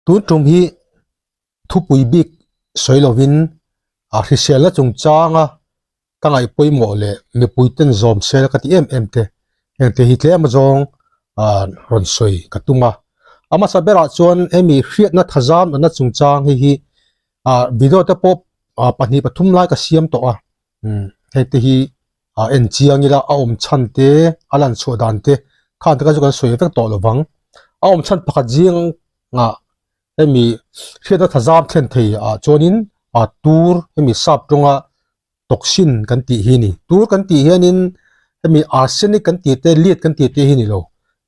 tu tum hi thu pui bik soilovin a hrisela chungchanga ka ngai poimo le me puiten zom sel ka ti em te engte hi tle amazong ron soi katuma ama sabera chon emi hriat na thazam na chungchang hi video te pop pani pathum lai ka siam to hete hi en chiang ila a om chan te alan chu dan te khan ta ka kan soi vek to lovang a om chan pakhat jing nga emi hriat na thazam thlen thei chonin tur emi sap tonga toxin kan ti hi ni tur kan ti hianin emi arsenic kan ti te lead kan ti te hi ni lo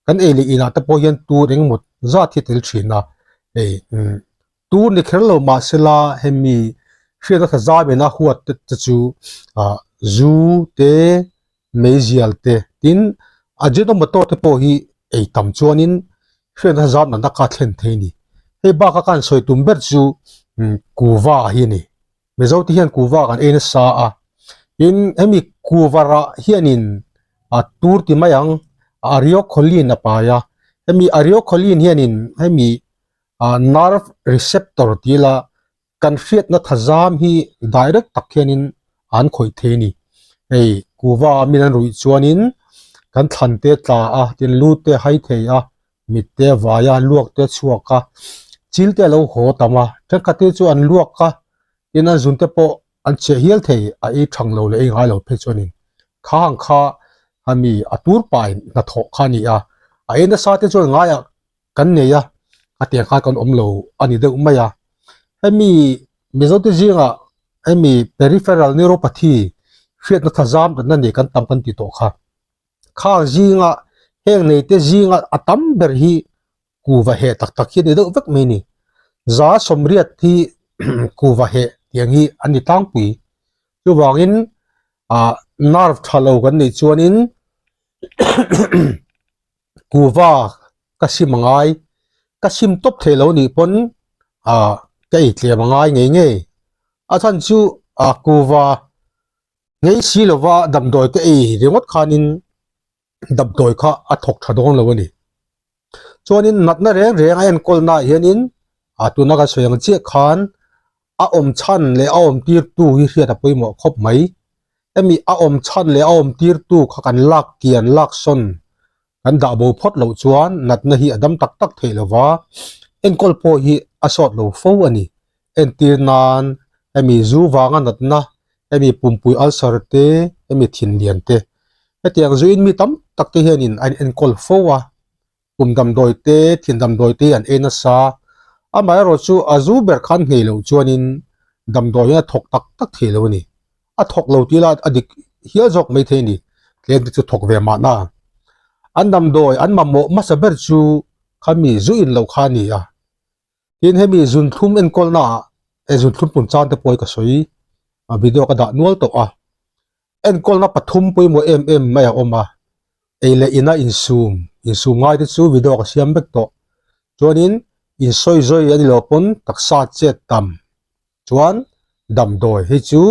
kan eli ina ta po hian tur eng mut za thi tel thina tur ni kherlo ma sela hemi hriat na thazam ena huat te chu zu te mezial te tin ajeno motor te po hi ei tam chuanin hriat na thazam na ka thlen thei ni he ba ka kan soi tum ber chu kuwa hi ni mezo ti hian kuwa kan en sa in emi kuwara hianin tur ti mayang ariocholin apaya emi ariocholin hianin emi nerve receptor tila kan hriat na thazam hi direct takhianin an khoi theni ei kuwa minan rui chuanin kan thlante tla tin lute hai theia mitte waya luak te chuaka chilte lo ho tama thakate chu an luak ka ina zunte po an che hial thei e thanglo le e ngai lo phe chonin khang kha ami atur pai na tho khani ena sa te chu ngaya kan ne ya ate kha kan omlo ani de umaya ami mezote jinga ami peripheral neuropathy hriat na thazam na ne kan tam kan ti to kha jinga heng nei te jinga atam ber hi kuwa he tak hi de vek me ni za somriat thi kuwa he tiangi ani tangpui chu wangin nerve thalo kan nei chuanin kuwa kasimangai kasim top thelo ni pon kai tle mangai nge athan chu kuwa ngei silowa damdoi te ringot khanin dabdoi kha athok thadong lawani chuanin natna reng en kolna hianin atuna ka soyang che khan om chan le om tir tu hi hriat poimo khop mai emi om chan le om tir tu kha kan lak kian lak son kan da bo phot lo chuan natna hi adam tak theilowa en kolpo hi asot lo fo ani en tir nan emi zu wanga natna emi pumpui ulcer te emi thin lian te etiang zuin mi tam tak te hianin en kol fo dam doi te thin dam doi te an ena sa amai ro chu azu ber khan ngei lo chuanin dam doi ya thok tak thelo ni thok lo ti la adik hial jok mai the ni tlem chu thok ve ma na an dam doi an mammo masaber chu khami zu in lo khani tin hemi zun thum en kol na zun thum pun chan te poi ka soi video ka da nual to en kol na pathum poi mo mai oma eile ina insum ngai te chu video ka siam bek to chuanin in soi zoi ani lo pon taksa che tam chuan dam doi he chu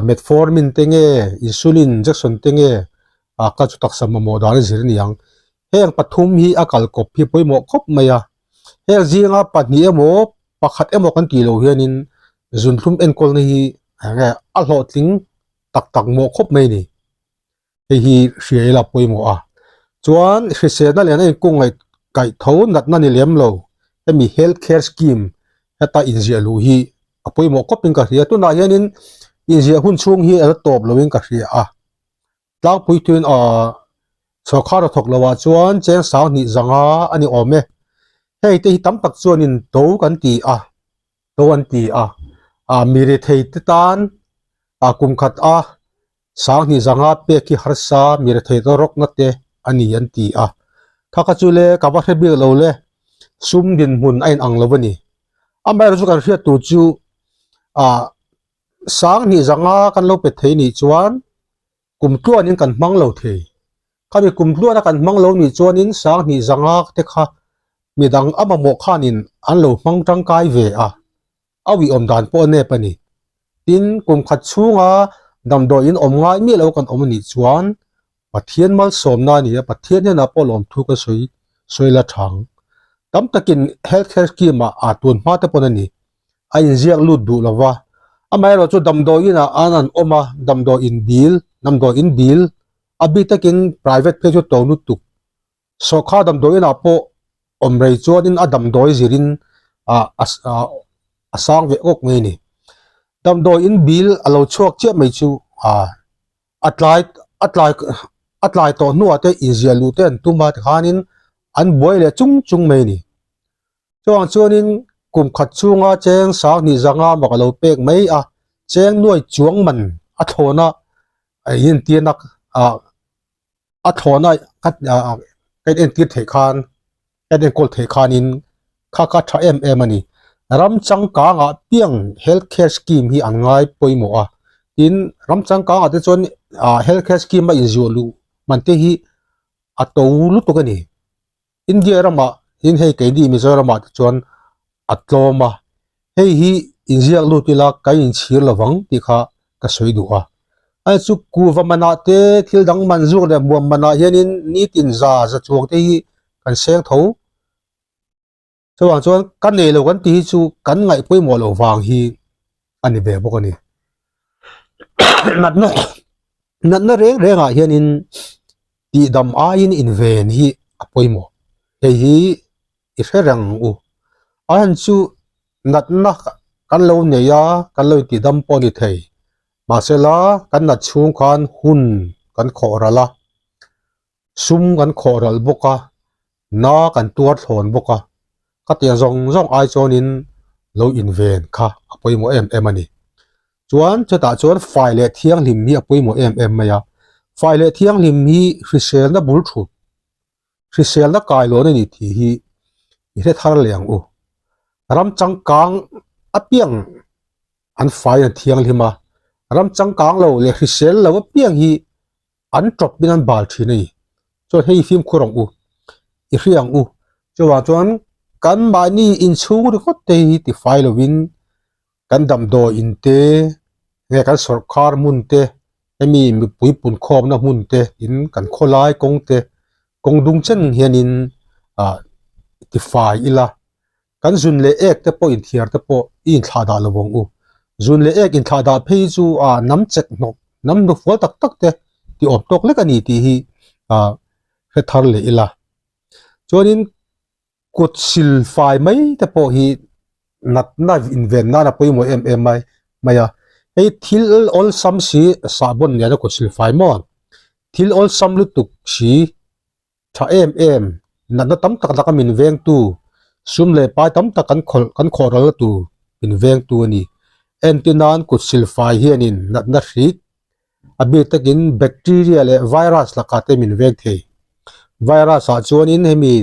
metformin tenge insulin injection tenge ka chu taksa mo da ni zir niang heng pathum hi akal kop hi poimo khop maya heng jinga patni emo pakhat emo kan ti lo hianin zunthum en kol ni hi a hlo tling tak mo khop mai ni hi hriela poimo chuan hrisena le na kungai kai tho natna ni lem lo emi healthcare scheme heta inzia lu hi apoimo kopin ka hria tuna hianin inzia hun chung hi ala top loin ka hria tlang puituin sokhara thok lawa chuan cheng sang ni zanga ani ome hei te hi tam tak chuanin to kan ti to an ti mire thei te tan kum khat sang ni zanga pe ki harsa mire thei to rok na te ani an ti thaka chule ka ba hrebi lo le sum din mun ain ang lawani amai ru kan hria tu chu sang ni zanga kan lo pe thei ni chuan kum tluanin kan hmang lo thei khami kum tluana kan hmang lo ni chuanin sang ni zanga te kha midang amamo khanin an lo hmang tangkai ve awi om dan po ne pani tin kum khat chunga damdoi in om ngai mi lo kan om ni chuan pathian mal somna ni pathian na polom thu ka soi la thang tam takin healthcare scheme a tun ma te ponani a in ziak lut du lawa amai ro chu damdo ina anan oma damdo in bill abi takin private phe chu tonu tu so kha damdo ina po omrei chuanin a damdo zirin asang ve ok nge ni damdo in bill alo chuak che mai chu atlai to nu ate inzialu ten tuma khanin an boile chung mai ni chuanin kum khat chunga cheng sak ni zanga makalo pek mai cheng nuai chuang man a thona yin tianak a thona kat kai en tir the khan en kol the khanin kha tha em ani ram chang ka nga piang healthcare scheme hi an ngai poimo tin ram chang ka ate chon healthcare scheme ma inzolu mante hi atolu to kani india rama in hei kai di mizoram chon atloma hei hi inziak lu tila kai in chhir lawang ti kha ka soidu ai chu kuwa mana te thil dang manzuk le muam mana hianin ni tin za chuang te hi kan seng tho chuan kan nei lo kan ti chu kan ngai poimo lo wang hi ani ve bokani natna reng hianin ti dam a in ven hi apoimo hei hi i herang an chu natna kan lo neya kan lo ti dam poni thei masela kan na chung khan hun kan khorala sum kan khoral boka na kan tuar thon boka ka tia zong ai chonin lo inven kha apoimo em ani chuan chata chuan file thiang lim mi apoimo em maya file thiang lim mi hrisel na bul thu hrisel na kai lo ni thi hi he thar leng ram chang kang apiang an file thiang lima ram chang kang lo le hrisel lo piang hi an drop bin an bal thi nei cho hei film khurong i riang chuan kan ma ni in chung ri khot te hi ti file win kan dam do in te nge kan sarkar mun te emi mi pui pun khom na mun te in kan kholai kong te kong dung chen hianin ti fai ila kan zun le ek te po in thiar te po in thada lawong zun le ek in thada phei chu nam chek nok nam no fol tak te ti op tok le kani ti hi he thar le ila chonin kut sil fai mai te po hi natna inven na poimo em mai maya ei thil ol sam si sabon ne kut sil fai mo thil ol sam lu tuk si tha em natna tam tak min veng tu sum le pai tam tak kan khoral tu in veng tu ani entinan kut sil fai hianin natna rik abi takin bacteria le virus la ka te min veng the virus a chuanin hemi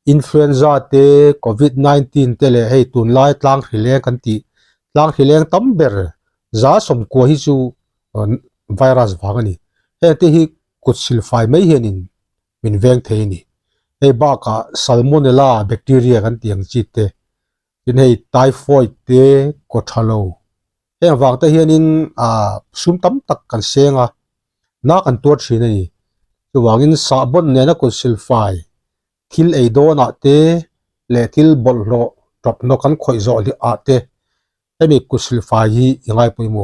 influenza te covid-19 te le hei tun lai tlang hrileng kan ti tlang hrileng tamber za som ko hi chu virus wangani he te hi kut sil fai mai hianin min veng thei ni hei ba ka salmonella bacteria kan tiang chi te in hei typhoid te kothalo he wang te hianin sum tam tak kan senga na kan tuar thina ni chu wangin sabon ne na kut sil fai thil ei do na te le thil bol ro drop no kan khoi zo li a te emi kusil fa hi ingai poimo